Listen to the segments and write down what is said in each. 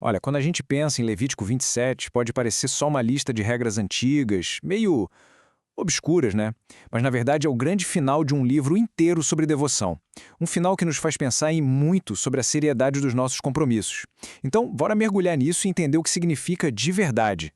Olha, quando a gente pensa em Levítico 27, pode parecer só uma lista de regras antigas, meio obscuras, né? Mas na verdade é o grande final de um livro inteiro sobre devoção. Um final que nos faz pensar em muito sobre a seriedade dos nossos compromissos. Então, bora mergulhar nisso e entender o que significa de verdade.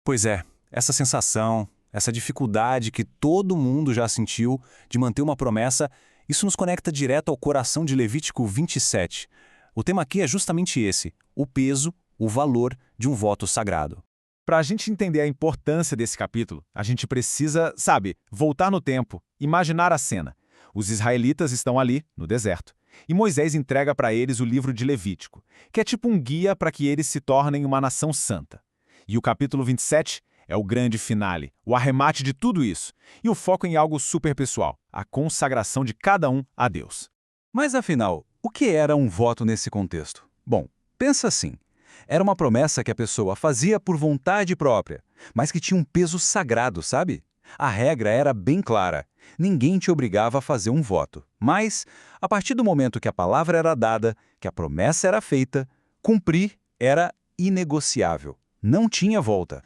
Pois é, essa sensação, essa dificuldade que todo mundo já sentiu de manter uma promessa, isso nos conecta direto ao coração de Levítico 27. O tema aqui é justamente esse: o peso, o valor de um voto sagrado. Para a gente entender a importância desse capítulo, a gente precisa, voltar no tempo, imaginar a cena. Os israelitas estão ali, no deserto, e Moisés entrega para eles o livro de Levítico, que é tipo um guia para que eles se tornem uma nação santa. E o capítulo 27 é o grande finale, o arremate de tudo isso, e o foco em algo super pessoal, a consagração de cada um a Deus. Mas afinal, o que era um voto nesse contexto? Bom, pensa assim. Era uma promessa que a pessoa fazia por vontade própria, mas que tinha um peso sagrado, sabe? A regra era bem clara. Ninguém te obrigava a fazer um voto. Mas, a partir do momento que a palavra era dada, que a promessa era feita, cumprir era inegociável. Não tinha volta.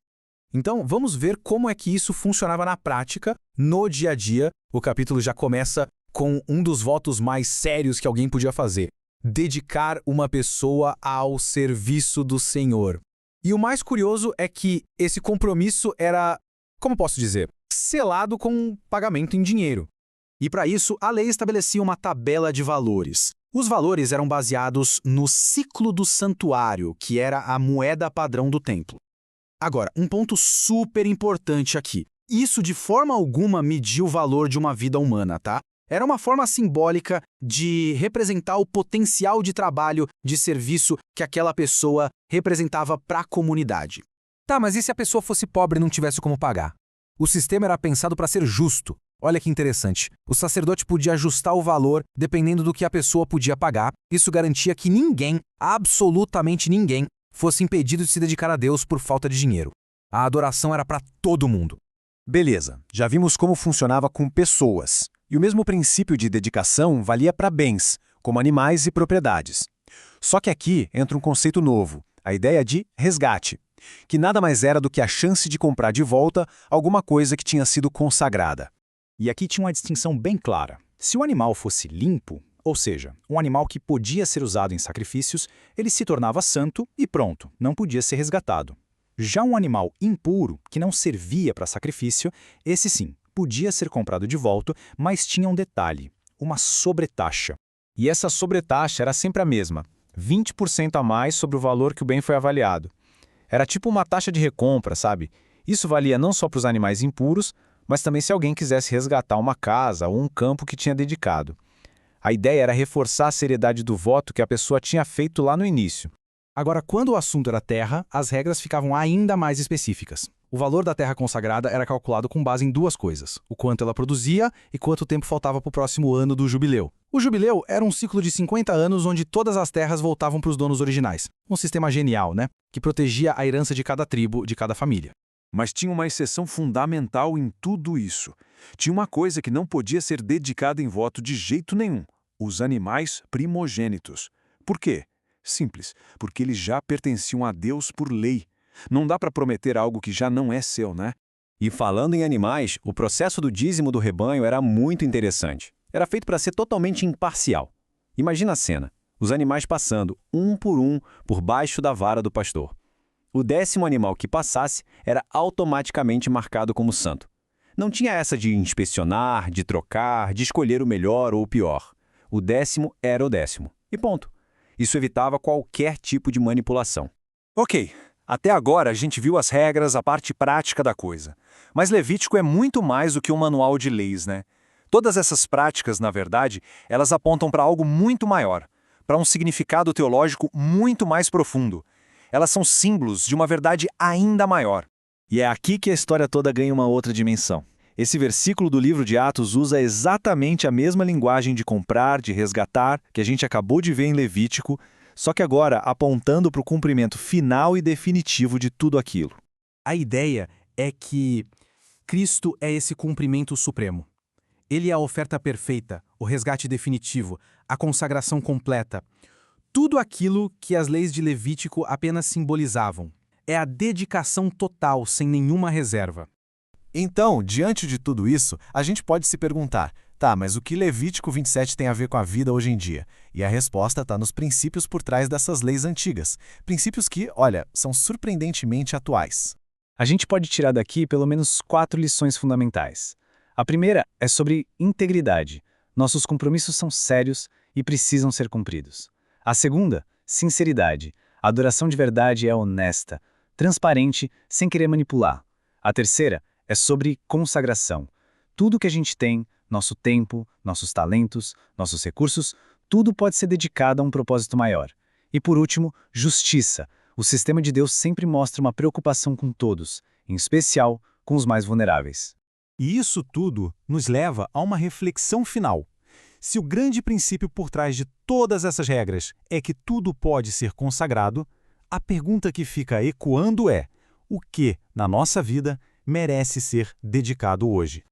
Então, vamos ver como é que isso funcionava na prática, no dia a dia. O capítulo já começa com um dos votos mais sérios que alguém podia fazer: dedicar uma pessoa ao serviço do Senhor. E o mais curioso é que esse compromisso era, como posso dizer, selado com um pagamento em dinheiro. E para isso, a lei estabelecia uma tabela de valores. Os valores eram baseados no ciclo do santuário, que era a moeda padrão do templo. Agora, um ponto super importante aqui. Isso de forma alguma media o valor de uma vida humana, tá? Era uma forma simbólica de representar o potencial de trabalho, de serviço que aquela pessoa representava para a comunidade. Tá, mas e se a pessoa fosse pobre e não tivesse como pagar? O sistema era pensado para ser justo. Olha que interessante. O sacerdote podia ajustar o valor dependendo do que a pessoa podia pagar. Isso garantia que ninguém, absolutamente ninguém, fosse impedido de se dedicar a Deus por falta de dinheiro. A adoração era para todo mundo. Beleza, já vimos como funcionava com pessoas. E o mesmo princípio de dedicação valia para bens, como animais e propriedades. Só que aqui entra um conceito novo, a ideia de resgate, que nada mais era do que a chance de comprar de volta alguma coisa que tinha sido consagrada. E aqui tinha uma distinção bem clara. Se o animal fosse limpo, ou seja, um animal que podia ser usado em sacrifícios, ele se tornava santo e pronto, não podia ser resgatado. Já um animal impuro, que não servia para sacrifício, esse sim, podia ser comprado de volta, mas tinha um detalhe: uma sobretaxa. E essa sobretaxa era sempre a mesma, 20% a mais sobre o valor que o bem foi avaliado. Era tipo uma taxa de recompra, sabe? Isso valia não só para os animais impuros, mas também se alguém quisesse resgatar uma casa ou um campo que tinha dedicado. A ideia era reforçar a seriedade do voto que a pessoa tinha feito lá no início. Agora, quando o assunto era terra, as regras ficavam ainda mais específicas. O valor da terra consagrada era calculado com base em duas coisas: o quanto ela produzia e quanto tempo faltava para o próximo ano do jubileu. O jubileu era um ciclo de 50 anos onde todas as terras voltavam para os donos originais. Um sistema genial, né? Que protegia a herança de cada tribo, de cada família. Mas tinha uma exceção fundamental em tudo isso. Tinha uma coisa que não podia ser dedicada em voto de jeito nenhum: os animais primogênitos. Por quê? Simples, porque eles já pertenciam a Deus por lei. Não dá para prometer algo que já não é seu, né? E falando em animais, o processo do dízimo do rebanho era muito interessante. Era feito para ser totalmente imparcial. Imagina a cena: os animais passando, um por baixo da vara do pastor. O 10º animal que passasse era automaticamente marcado como santo. Não tinha essa de inspecionar, de trocar, de escolher o melhor ou o pior. O 10º era o 10º. E ponto. Isso evitava qualquer tipo de manipulação. Ok, até agora a gente viu as regras, a parte prática da coisa. Mas Levítico é muito mais do que um manual de leis, né? Todas essas práticas, na verdade, elas apontam para algo muito maior, para um significado teológico muito mais profundo. Elas são símbolos de uma verdade ainda maior. E é aqui que a história toda ganha uma outra dimensão. Esse versículo do livro de Atos usa exatamente a mesma linguagem de comprar, de resgatar, que a gente acabou de ver em Levítico, só que agora apontando para o cumprimento final e definitivo de tudo aquilo. A ideia é que Cristo é esse cumprimento supremo. Ele é a oferta perfeita, o resgate definitivo, a consagração completa. tudo aquilo que as leis de Levítico apenas simbolizavam. É a dedicação total, sem nenhuma reserva. Então, diante de tudo isso, a gente pode se perguntar, tá, mas o que Levítico 27 tem a ver com a vida hoje em dia? E a resposta está nos princípios por trás dessas leis antigas. Princípios que, olha, são surpreendentemente atuais. A gente pode tirar daqui pelo menos 4 lições fundamentais. A primeira é sobre integridade. Nossos compromissos são sérios e precisam ser cumpridos. A segunda, sinceridade. A adoração de verdade é honesta, transparente, sem querer manipular. A terceira é sobre consagração. Tudo que a gente tem, nosso tempo, nossos talentos, nossos recursos, tudo pode ser dedicado a um propósito maior. E por último, justiça. O sistema de Deus sempre mostra uma preocupação com todos, em especial com os mais vulneráveis. E isso tudo nos leva a uma reflexão final. Se o grande princípio por trás de todas essas regras é que tudo pode ser consagrado, a pergunta que fica ecoando é: o que, na nossa vida, merece ser dedicado hoje?